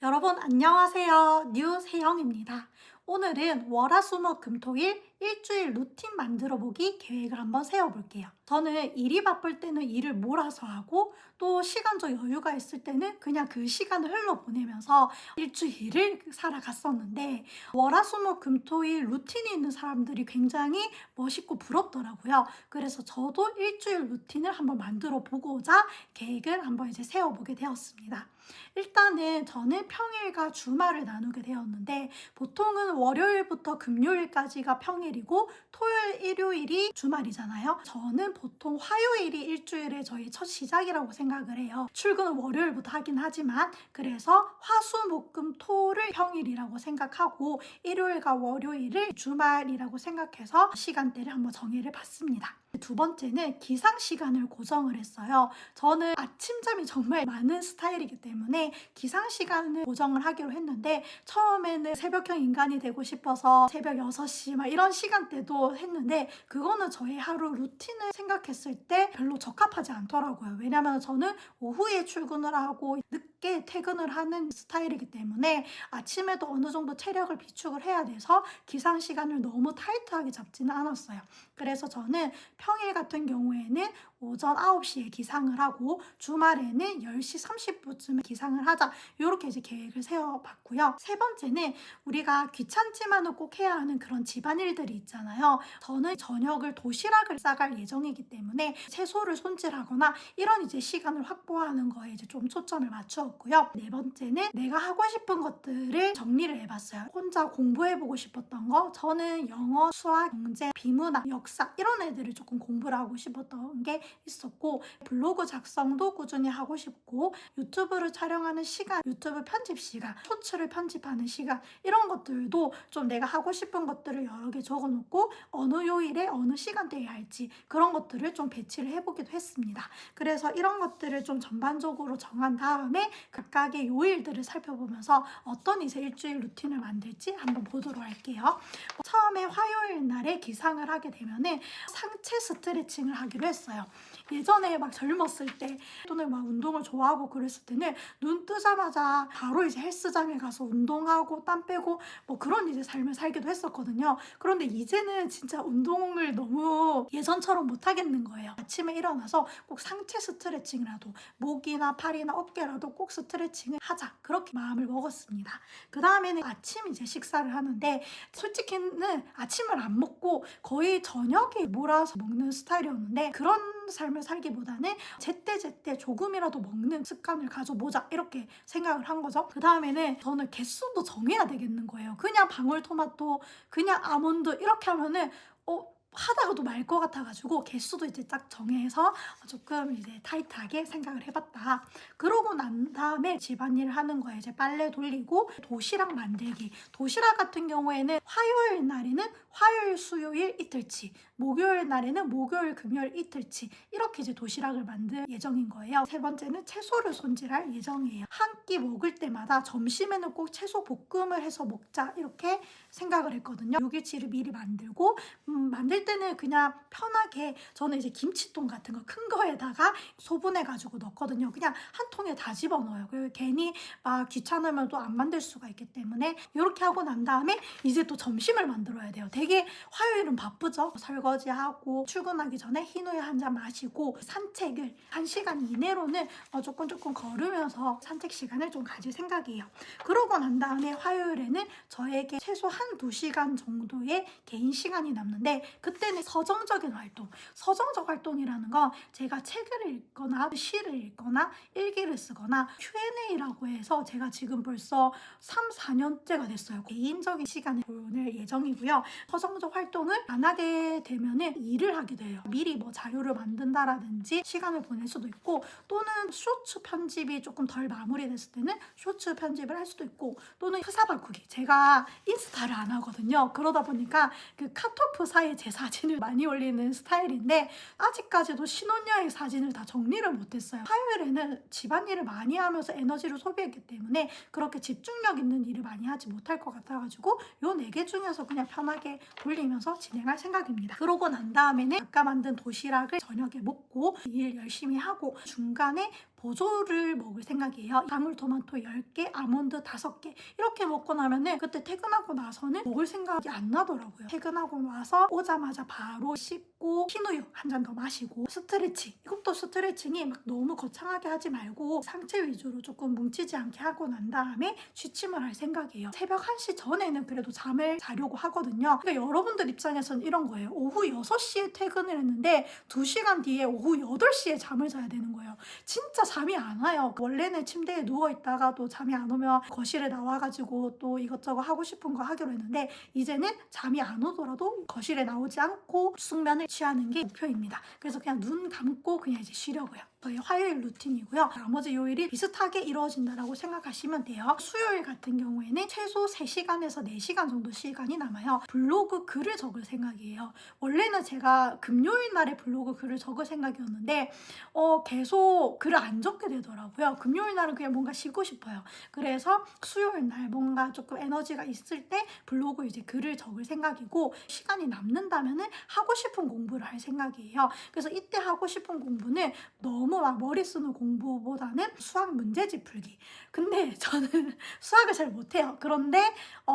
여러분 안녕하세요. 뉴세영입니다. 오늘은 월화수목금토일 일주일 루틴 만들어 보기 계획을 한번 세워볼게요. 저는 일이 바쁠 때는 일을 몰아서 하고 또 시간적 여유가 있을 때는 그냥 그 시간을 흘러보내면서 일주일을 살아갔었는데 월화수목금토일 루틴이 있는 사람들이 굉장히 멋있고 부럽더라고요. 그래서 저도 일주일 루틴을 한번 만들어 보고자 계획을 한번 이제 세워보게 되었습니다. 일단은 저는 평일과 주말을 나누게 되었는데 보통은 월요일부터 금요일까지가 평일이고 토요일, 일요일이 주말이잖아요. 저는 보통 화요일이 일주일의 저희 첫 시작이라고 생각을 해요. 출근은 월요일부터 하긴 하지만 그래서 화, 수, 목, 금, 토를 평일이라고 생각하고 일요일과 월요일을 주말이라고 생각해서 시간대를 한번 정의를 봤습니다. 두 번째는 기상 시간을 고정을 했어요. 저는 아침잠이 정말 많은 스타일이기 때문에 기상 시간을 고정을 하기로 했는데 처음에는 새벽형 인간이 되고 싶어서 새벽 6시 막 이런 시간대도 했는데 그거는 저의 하루 루틴을 생각했을 때 별로 적합하지 않더라고요. 왜냐면 저는 오후에 출근을 하고 늦게 퇴근을 하는 스타일이기 때문에 아침에도 어느 정도 체력을 비축을 해야 돼서 기상 시간을 너무 타이트하게 잡지는 않았어요. 그래서 저는 평일 같은 경우에는 오전 9시에 기상을 하고 주말에는 10시 30분쯤에 기상을 하자 이렇게 이제 계획을 세워봤고요. 세 번째는 우리가 귀찮지만은 꼭 해야 하는 그런 집안일들이 있잖아요. 저는 저녁을 도시락을 싸갈 예정이기 때문에 채소를 손질하거나 이런 이제 시간을 확보하는 거에 이제 좀 초점을 맞추었고요. 네 번째는 내가 하고 싶은 것들을 정리를 해봤어요. 혼자 공부해보고 싶었던 거 저는 영어, 수학, 경제, 비문학, 역사 이런 애들을 조금 공부를 하고 싶었던 게 있었고 블로그 작성도 꾸준히 하고 싶고 유튜브를 촬영하는 시간, 유튜브 편집 시간, 쇼츠를 편집하는 시간 이런 것들도 좀 내가 하고 싶은 것들을 여러 개 적어놓고 어느 요일에 어느 시간대에 할지 그런 것들을 좀 배치를 해보기도 했습니다. 그래서 이런 것들을 좀 전반적으로 정한 다음에 각각의 요일들을 살펴보면서 어떤 이제 일주일 루틴을 만들지 한번 보도록 할게요. 처음에 화요일 날에 기상을 하게 되면은 상체 스트레칭을 하기로 했어요. 예전에 막 젊었을 때 또는 막 운동을 좋아하고 그랬을 때는 눈 뜨자마자 바로 이제 헬스장에 가서 운동하고 땀 빼고 뭐 그런 이제 삶을 살기도 했었거든요. 그런데 이제는 진짜 운동을 너무 예전처럼 못 하겠는 거예요. 아침에 일어나서 꼭 상체 스트레칭이라도 목이나 팔이나 어깨라도 꼭 스트레칭을 하자 그렇게 마음을 먹었습니다. 그 다음에는 아침 이제 식사를 하는데 솔직히는 아침을 안 먹고 거의 저녁에 몰아서 먹는 스타일이었는데 그런 삶을 살기보다는 제때제때 조금이라도 먹는 습관을 가져보자 이렇게 생각을 한 거죠. 그 다음에는 저는 개수도 정해야 되겠는 거예요. 그냥 방울토마토, 그냥 아몬드 이렇게 하면은 하다가도 말 것 같아가지고 개수도 이제 딱 정해서 조금 이제 타이트하게 생각을 해봤다. 그러고 난 다음에 집안일 하는 거에 이제 빨래 돌리고 도시락 만들기. 도시락 같은 경우에는 화요일 날에는 화요일, 수요일 이틀치, 목요일 날에는 목요일, 금요일 이틀치 이렇게 이제 도시락을 만들 예정인 거예요. 세 번째는 채소를 손질할 예정이에요. 한 끼 먹을 때마다 점심에는 꼭 채소 볶음을 해서 먹자 이렇게 생각을 했거든요. 6일치를 미리 만들고 만들 때는 그냥 편하게 저는 이제 김치통 같은 거 큰 거에다가 소분해가지고 넣거든요. 그냥 한 통에 다 집어넣어요. 그리고 괜히 막 귀찮으면 또 안 만들 수가 있기 때문에 이렇게 하고 난 다음에 이제 또 점심을 만들어야 돼요. 되게 화요일은 바쁘죠. 설거지하고 출근하기 전에 흰우유 한 잔 마시고 산책을 1시간 이내로는 조금 걸으면서 산책 시간을 좀 가질 생각이에요. 그러고 난 다음에 화요일에는 저에게 최소 1-2시간 정도의 개인 시간이 남는데 그때는 서정적인 활동, 서정적 활동이라는 건 제가 책을 읽거나 시를 읽거나 일기를 쓰거나 Q&A라고 해서 제가 지금 벌써 3-4년째가 됐어요. 개인적인 시간을 보낼 예정이고요. 서정적 활동을 안 하게 되면은 일을 하게 돼요. 미리 뭐 자료를 만든다라든지 시간을 보낼 수도 있고 또는 쇼츠 편집이 조금 덜 마무리됐을 때는 쇼츠 편집을 할 수도 있고 또는 프사 바꾸기. 제가 인스타를 안 하거든요. 그러다 보니까 그 카톡 프사에 제 사진을 많이 올리는 스타일인데 아직까지도 신혼여행 사진을 다 정리를 못했어요. 화요일에는 집안일을 많이 하면서 에너지를 소비했기 때문에 그렇게 집중력 있는 일을 많이 하지 못할 것 같아가지고 요 4개 중에서 그냥 편하게 돌리면서 진행할 생각입니다. 그러고 난 다음에는 아까 만든 도시락을 저녁에 먹고 일 열심히 하고 중간에 보조를 먹을 생각이에요. 방울토마토 10개, 아몬드 5개 이렇게 먹고 나면은 그때 퇴근하고 나서는 먹을 생각이 안 나더라고요. 퇴근하고 나서 오자마자 바로 씻고 흰우유 한 잔 더 마시고 스트레칭, 이것도 스트레칭이 막 너무 거창하게 하지 말고 상체 위주로 조금 뭉치지 않게 하고 난 다음에 취침을 할 생각이에요. 새벽 1시 전에는 그래도 잠을 자려고 하거든요. 그러니까 여러분들 입장에서는 이런 거예요. 오후 6시에 퇴근을 했는데 2시간 뒤에 오후 8시에 잠을 자야 되는 거예요. 진짜 잠이 안 와요. 원래는 침대에 누워있다가도 잠이 안 오면 거실에 나와가지고 또 이것저것 하고 싶은 거 하기로 했는데 이제는 잠이 안 오더라도 거실에 나오지 않고 숙면을 취하는 게 목표입니다. 그래서 그냥 눈 감고 그냥 이제 쉬려고요. 저희 화요일 루틴이고요. 나머지 요일이 비슷하게 이루어진다라고 생각하시면 돼요. 수요일 같은 경우에는 최소 3시간에서 4시간 정도 시간이 남아요. 블로그 글을 적을 생각이에요. 원래는 제가 금요일 날에 블로그 글을 적을 생각이었는데 계속 글을 안 적게 되더라고요. 금요일 날은 그냥 뭔가 쉬고 싶어요. 그래서 수요일 날 뭔가 조금 에너지가 있을 때 블로그 이제 글을 적을 생각이고 시간이 남는다면은 하고 싶은 공부를 할 생각이에요. 그래서 이때 하고 싶은 공부는 너무 막 머리 쓰는 공부보다는 수학 문제집 풀기. 근데 저는 수학을 잘 못해요. 그런데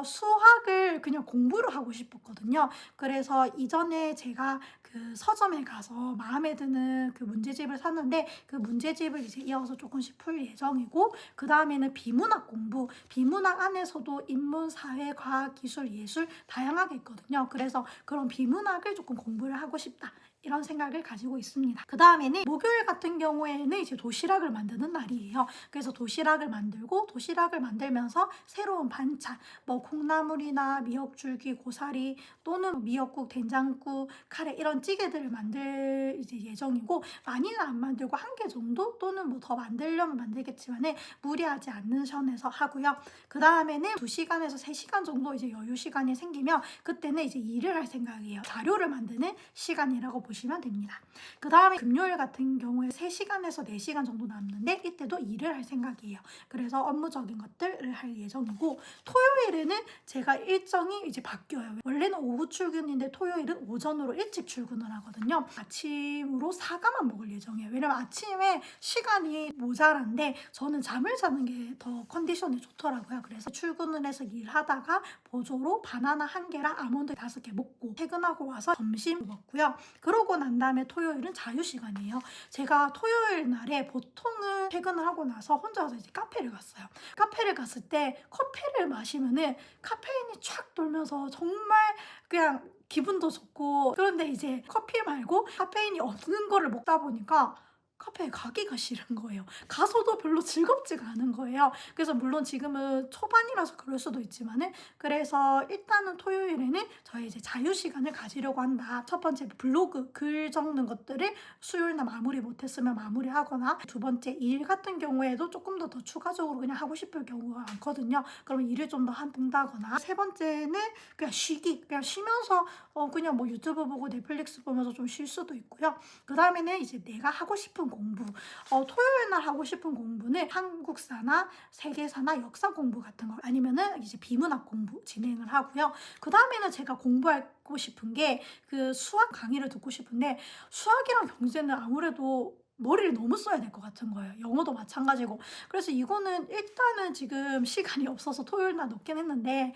수학을 그냥 공부를 하고 싶었거든요. 그래서 이전에 제가 그 서점에 가서 마음에 드는 그 문제집을 샀는데 그 문제집을 이제 이어서 조금씩 풀 예정이고, 그 다음에는 비문학 공부, 비문학 안에서도 인문, 사회, 과학, 기술, 예술 다양하게 있거든요. 그래서 그런 비문학을 조금 공부를 하고 싶다, 이런 생각을 가지고 있습니다. 그 다음에는 목요일 같은 경우에는 이제 도시락을 만드는 날이에요. 그래서 도시락을 만들고 도시락을 만들면서 새로운 반찬, 뭐 콩나물이나 미역줄기, 고사리 또는 미역국, 된장국, 카레 이런 찌개들을 만들 이제 예정이고, 많이는 안 만들고 1개 정도 또는 뭐 더 만들려면 만들겠지만은 무리하지 않는 선에서 하고요. 그 다음에는 2시간에서 3시간 정도 이제 여유 시간이 생기면 그때는 이제 일을 할 생각이에요. 자료를 만드는 시간이라고 보시면 됩니다. 그 다음에 금요일 같은 경우에 3시간에서 4시간 정도 남는데 이때도 일을 할 생각이에요. 그래서 업무적인 것들을 할 예정이고, 토요일에는 제가 일정이 이제 바뀌어요. 원래는 오후 출근인데 토요일은 오전으로 일찍 출근을 하거든요. 아침으로 사과만 먹을 예정이에요. 왜냐면 아침에 시간이 모자란데 저는 잠을 자는 게 더 컨디션이 좋더라고요. 그래서 출근을 해서 일하다가 보조로 바나나 1개랑 아몬드 5개 먹고 퇴근하고 와서 점심 먹고요. 그러고 난 다음에 토요일은 자유시간이에요. 제가 토요일 날에 보통은 퇴근을 하고 나서 혼자 와서 이제 카페를 갔어요. 카페를 갔을 때 커피를 마시면은 카페인이 쫙 돌면서 정말 그냥 기분도 좋고, 그런데 이제 커피 말고 카페인이 없는 거를 먹다 보니까 카페에 가기가 싫은 거예요. 가서도 별로 즐겁지가 않은 거예요. 그래서 물론 지금은 초반이라서 그럴 수도 있지만은, 그래서 일단은 토요일에는 저희 이제 자유시간을 가지려고 한다. 첫 번째 블로그 글 적는 것들을 수요일날 마무리 못했으면 마무리하거나, 두 번째 일 같은 경우에도 조금 더 추가적으로 그냥 하고 싶을 경우가 많거든요. 그러면 일을 좀 더 한다거나, 세 번째는 그냥 쉬기, 그냥 쉬면서 그냥 뭐 유튜브 보고 넷플릭스 보면서 좀 쉴 수도 있고요. 그 다음에는 이제 내가 하고 싶은 공부, 토요일 날 하고 싶은 공부는 한국사나 세계사나 역사 공부 같은 거, 아니면은 이제 비문학 공부 진행을 하고요. 그 다음에는 제가 공부하고 싶은 게 그 수학 강의를 듣고 싶은데, 수학이랑 경제는 아무래도 머리를 너무 써야 될 것 같은 거예요. 영어도 마찬가지고. 그래서 이거는 일단은 지금 시간이 없어서 토요일 날 넣긴 했는데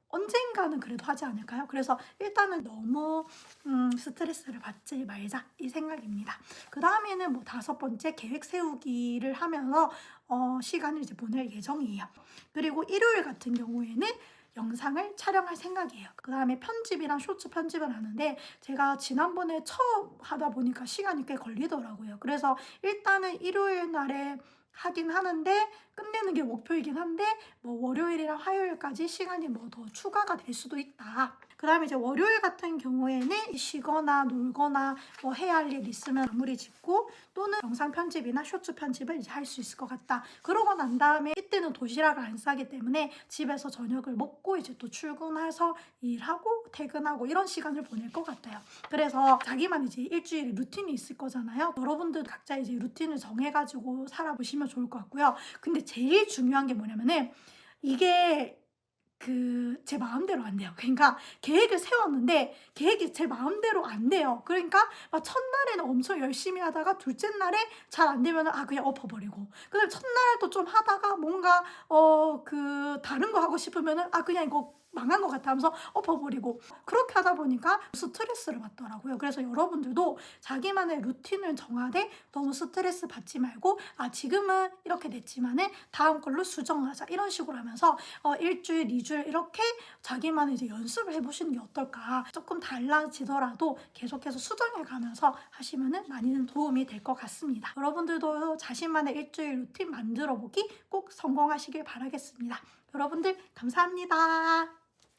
언젠가는 그래도 하지 않을까요? 그래서 일단은 너무 스트레스를 받지 말자, 이 생각입니다. 그 다음에는 뭐 5번째 계획 세우기를 하면서 시간을 이제 보낼 예정이에요. 그리고 일요일 같은 경우에는 영상을 촬영할 생각이에요. 그 다음에 편집이랑 쇼츠 편집을 하는데 제가 지난번에 처음 하다 보니까 시간이 꽤 걸리더라고요. 그래서 일단은 일요일 날에 하긴 하는데 끝내는 게 목표이긴 한데, 뭐 월요일이랑 화요일까지 시간이 뭐 더 추가가 될 수도 있다. 그 다음에 이제 월요일 같은 경우에는 쉬거나 놀거나 뭐 해야 할 일 있으면 마무리 짓고 또는 영상 편집이나 쇼츠 편집을 이제 할 수 있을 것 같다. 그러고 난 다음에 이때는 도시락을 안 싸기 때문에 집에서 저녁을 먹고 이제 또 출근해서 일하고 퇴근하고 이런 시간을 보낼 것 같아요. 그래서 자기만 이제 일주일에 루틴이 있을 거잖아요. 여러분들 각자 이제 루틴을 정해가지고 살아보시면 좋을 것 같고요. 근데 제일 중요한 게 뭐냐면은 이게 제 마음대로 안 돼요. 그러니까 계획을 세웠는데 계획이 제 마음대로 안 돼요. 그러니까 막 첫날에는 엄청 열심히 하다가 둘째 날에 잘 안 되면은 그냥 엎어버리고, 그다음에 첫날도 좀 하다가 뭔가 다른 거 하고 싶으면은 그냥 이거 망한 것 같아 하면서 엎어버리고, 그렇게 하다 보니까 스트레스를 받더라고요. 그래서 여러분들도 자기만의 루틴을 정하되 너무 스트레스 받지 말고 지금은 이렇게 됐지만은 다음 걸로 수정하자, 이런 식으로 하면서 일주일, 2주일 이렇게 자기만의 이제 연습을 해보시는 게 어떨까. 조금 달라지더라도 계속해서 수정해 가면서 하시면은 많이는 도움이 될 것 같습니다. 여러분들도 자신만의 일주일 루틴 만들어 보기 꼭 성공하시길 바라겠습니다. 여러분들 감사합니다.